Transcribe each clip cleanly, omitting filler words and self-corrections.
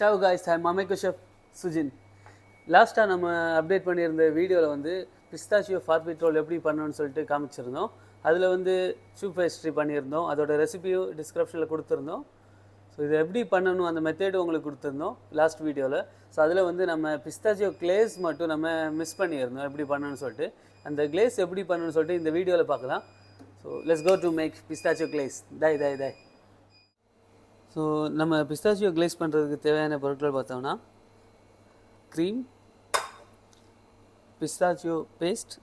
Ciao guys, I'm Mameko Chef Sujin. லாஸ்ட்டாக நம்ம update பண்ணியிருந்த வீடியோவில் வந்து பிஸ்தாச்சியோ ஃபார்பிட்ரோல் எப்படி பண்ணணும்னு சொல்லிட்டு காமிச்சிருந்தோம். அதில் வந்து சூப் பேஸ்ட்ரி பண்ணியிருந்தோம். அதோட ரெசிபியும் டிஸ்கிரிப்ஷனில் கொடுத்துருந்தோம். ஸோ இது எப்படி பண்ணணும் அந்த மெத்தேடு உங்களுக்கு கொடுத்துருந்தோம் லாஸ்ட் வீடியோவில். ஸோ அதில் வந்து நம்ம பிஸ்தாச்சியோ கிளேஸ் மட்டும் நம்ம மிஸ் பண்ணியிருந்தோம் எப்படி பண்ணணும்னு சொல்லிட்டு. அந்த கிளேஸ் எப்படி பண்ணணும்னு சொல்லிட்டு இந்த வீடியோவில் பார்க்கலாம். So let's go to make pistachio glaze. தை ஸோ நம்ம பிஸ்தாச்சியோ கிளேஸ் பண்ணுறதுக்கு தேவையான பொருட்கள் பார்த்தோம்னா cream, pistachio paste,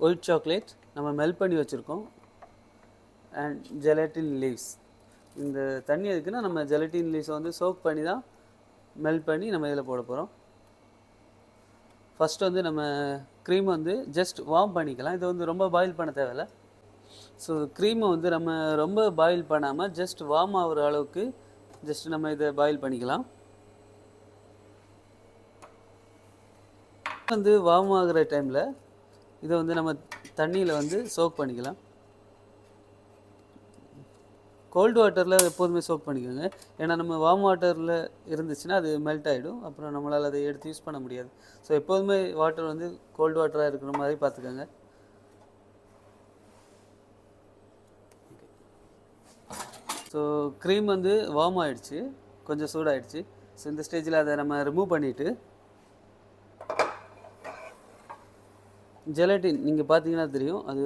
white chocolate நம்ம மெல்ட் பண்ணி வச்சுருக்கோம், அண்ட் ஜெலட்டின் லீவ்ஸ். இந்த தண்ணி எதுக்குன்னா நம்ம ஜெலட்டின் லீவ்ஸை வந்து சோக் பண்ணி தான் மெல்ட் பண்ணி நம்ம இதில் போட போகிறோம். ஃபஸ்ட்டு வந்து நம்ம க்ரீம் வந்து ஜஸ்ட் வார்ம் பண்ணிக்கலாம். இது வந்து ரொம்ப பாயில் பண்ண தேவையில்லை. ஸோ க்ரீமை வந்து நம்ம ரொம்ப பாயில் பண்ணாமல் ஜஸ்ட் வார்ம் ஆகிற அளவுக்கு ஜஸ்ட் நம்ம இதை பாயில் பண்ணிக்கலாம். வந்து வார்ம் ஆகிற டைமில் இதை வந்து நம்ம தண்ணியில் வந்து சோக் பண்ணிக்கலாம். கோல்டு வாட்டரில் எப்போதுமே சோக் பண்ணிக்கோங்க. ஏன்னா நம்ம வார்ம் வாட்டரில் இருந்துச்சுன்னா அது மெல்ட் ஆகிடும், அப்புறம் நம்மளால் அதை எடுத்து யூஸ் பண்ண முடியாது. ஸோ எப்போதுமே வாட்டர் வந்து கோல்டு வாட்டராக இருக்கிற மாதிரி பார்த்துக்கோங்க. ஸோ க்ரீம் வந்து வார்ம் ஆகிடுச்சு, கொஞ்சம் சூடாகிடுச்சு. ஸோ இந்த ஸ்டேஜில் அதை நம்ம ரிமூவ் பண்ணிவிட்டு ஜெலட்டின் நீங்கள் பார்த்தீங்கன்னா தெரியும், அது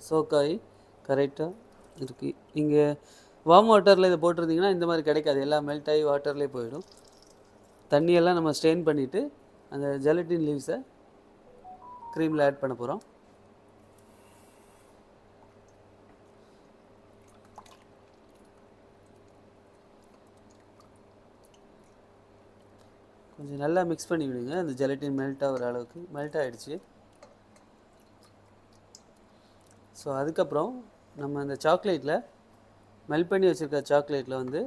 சோக்காகி கரெக்டாக இருக்குது. நீங்கள் வார்ம் வாட்டரில் இதை போட்டிருந்தீங்கன்னா இந்த மாதிரி கிடைக்காது, எல்லாம் மெல்ட் ஆகி வாட்டர்லேயே போயிடும். தண்ணியெல்லாம் நம்ம ஸ்ட்ரெயின் பண்ணிவிட்டு அந்த ஜெலட்டின் லீவ்ஸை க்ரீமில் ஆட் பண்ண போகிறோம். கொஞ்சம் நல்லா மிக்ஸ் பண்ணி விடுங்க. அந்த ஜெலட்டின் மெல்ட் ஆகிற அளவுக்கு. மெல்ட் ஆகிடுச்சு. ஸோ அதுக்கப்புறம் நம்ம அந்த சாக்லேட்டில் மெல்ட் பண்ணி வச்சுருக்க சாக்லேட்டில் வந்து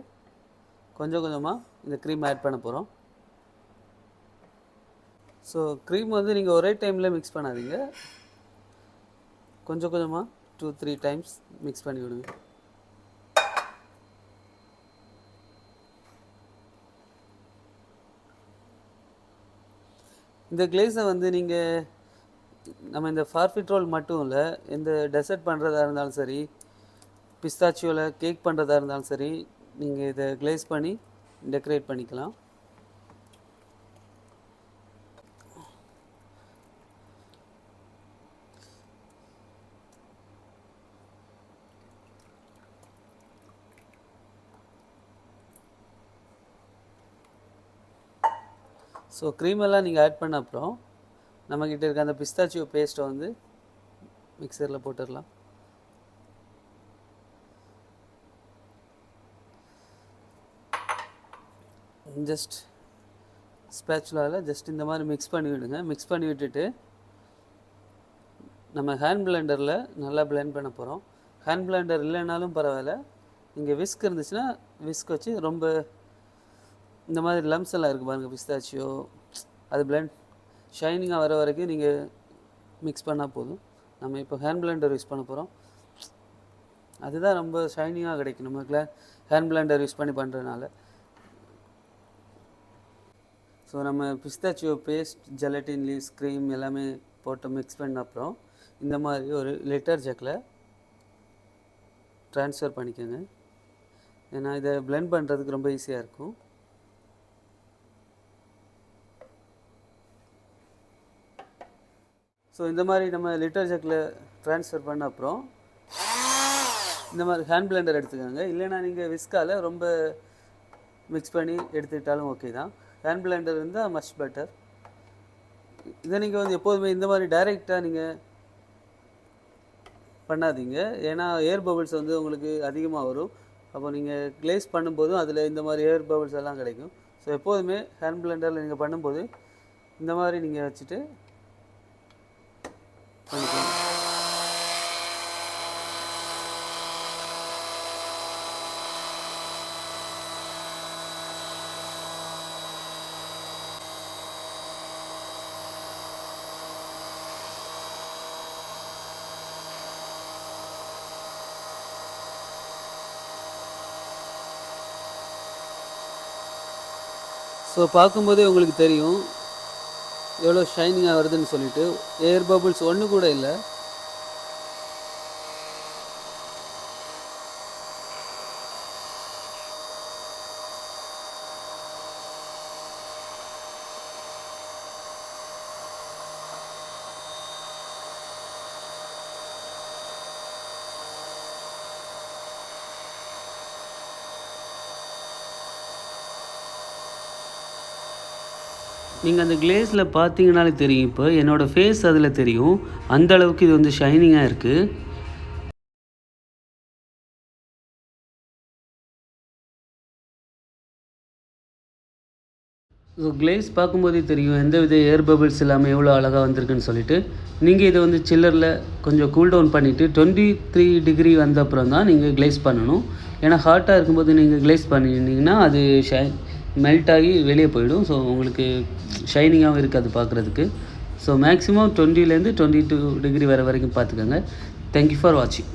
கொஞ்சம் கொஞ்சமாக இந்த க்ரீம் ஆட் பண்ண போகிறோம். ஸோ க்ரீம் வந்து நீங்கள் ஒரே டைமில் மிக்ஸ் பண்ணாதீங்க, கொஞ்சம் கொஞ்சமாக 2-3 டைம்ஸ் மிக்ஸ் பண்ணி விடுங்க. இந்த கிளேஸை வந்து நீங்கள் நம்ம இந்த ஃபார்பிட்ரோல் மட்டும் இல்லை, எந்த டெசர்ட் பண்ணுறதா இருந்தாலும் சரி, பிஸ்தாச்சியோவில் கேக் பண்ணுறதா இருந்தாலும் சரி, நீங்கள் இதை கிளேஸ் பண்ணி டெக்கரேட் பண்ணிக்கலாம். ஸோ க்ரீமெல்லாம் நீங்கள் ஆட் பண்ண அப்புறம் நம்மக்கிட்ட இருக்க அந்த பிஸ்தாச்சியோ பேஸ்ட்டை வந்து மிக்சரில் போட்டுடலாம். ஜஸ்ட் ஸ்பேச்சுலாவில் ஜஸ்ட் இந்த மாதிரி மிக்ஸ் பண்ணி விடுங்க. மிக்ஸ் பண்ணி விட்டுட்டு நம்ம ஹேண்ட் பிளெண்டரில் நல்லா பிளெண்ட் பண்ண போகிறோம். ஹேண்ட் பிளெண்டர் இல்லைனாலும் பரவாயில்ல, நீங்கள் விஸ்க் இருந்துச்சுன்னா விஸ்க் வச்சு ரொம்ப இந்த மாதிரி லம்ஸ் எல்லாம் இருக்குது பாருங்கள் பிஸ்தாச்சியோ, அது பிளெண்ட் ஷைனிங்காக வர வரைக்கும் நீங்கள் மிக்ஸ் பண்ணால் போதும். நம்ம இப்போ ஹேண்ட் பிளெண்டர் யூஸ் பண்ண போகிறோம், அதுதான் ரொம்ப ஷைனிங்காக கிடைக்கும் நம்ம ஹேண்ட் பிளெண்டர் யூஸ் பண்ணி பண்ணுறதுனால. ஸோ நம்ம பிஸ்தாச்சியோ பேஸ்ட், ஜெலட்டின் லீவ்ஸ், க்ரீம் எல்லாமே போட்டு மிக்ஸ் பண்ண அப்புறம் இந்த மாதிரி ஒரு லிட்டர் ஜக்கில் ட்ரான்ஸ்ஃபர் பண்ணிக்கோங்க. ஏன்னா இதை பிளெண்ட் பண்ணுறதுக்கு ரொம்ப ஈஸியாக இருக்கும். ஸோ இந்த மாதிரி நம்ம லிட்டர் ஜக்கில் ட்ரான்ஸ்ஃபர் பண்ண அப்புறம் இந்த மாதிரி ஹேண்ட் பிளெண்டர் எடுத்துக்கோங்க. இல்லைனா நீங்கள் விஸ்கால் ரொம்ப மிக்ஸ் பண்ணி எடுத்துக்கிட்டாலும் ஓகே தான். ஹேண்ட் பிளெண்டர் இருந்தால் மச் பெட்டர். இதை நீங்கள் வந்து எப்போதுமே இந்த மாதிரி டைரெக்டாக நீங்கள் பண்ணாதீங்க, ஏன்னா ஏர் பபிள்ஸ் வந்து உங்களுக்கு அதிகமாக வரும். அப்போ நீங்கள் கிளேஸ் பண்ணும்போதும் அதில் இந்த மாதிரி ஏர் பபிள்ஸ் எல்லாம் கிடைக்கும். ஸோ எப்போதுமே ஹேண்ட் பிளெண்டரில் நீங்கள் பண்ணும்போது இந்த மாதிரி நீங்கள் வச்சுட்டு பண்ணிக்கலாம். ஸோ பார்க்கும்போதே உங்களுக்கு தெரியும் எவ்வளோ ஷைனிங்காக வருதுன்னு சொல்லிட்டு. ஏர் பபிள்ஸ் ஒன்று கூட இல்லை. நீங்கள் அந்த கிளேஸில் பார்த்தீங்கனாலே தெரியும். இப்போ என்னோடய ஃபேஸ் அதில் தெரியும். அந்த அளவுக்கு இது வந்து ஷைனிங்காக இருக்குது. ஸோ கிளேஸ் பார்க்கும்போதே தெரியும் எந்த வித ஏர் பபிள்ஸ் இல்லாமல் எவ்வளோ அழகாக வந்திருக்குன்னு சொல்லிட்டு. நீங்கள் இதை வந்து சில்லரில் கொஞ்சம் கூல் டவுன் பண்ணிவிட்டு 23 டிகிரி வந்த அப்புறம் தான் நீங்கள் கிளேஸ் பண்ணணும். ஏன்னா ஹாட்டாக இருக்கும்போது நீங்கள் கிளேஸ் பண்ணியிருந்தீங்கன்னா அது மெல்ட் ஆகி வெளியே போயிடும். ஸோ உங்களுக்கு ஷைனிங்காகவும் இருக்காது பார்க்குறதுக்கு. ஸோ மேக்ஸிமம் 20லேருந்து 22 டிகிரி வர வரைக்கும் பார்த்துக்கோங்க. தேங்க்யூ ஃபார் வாட்சிங்.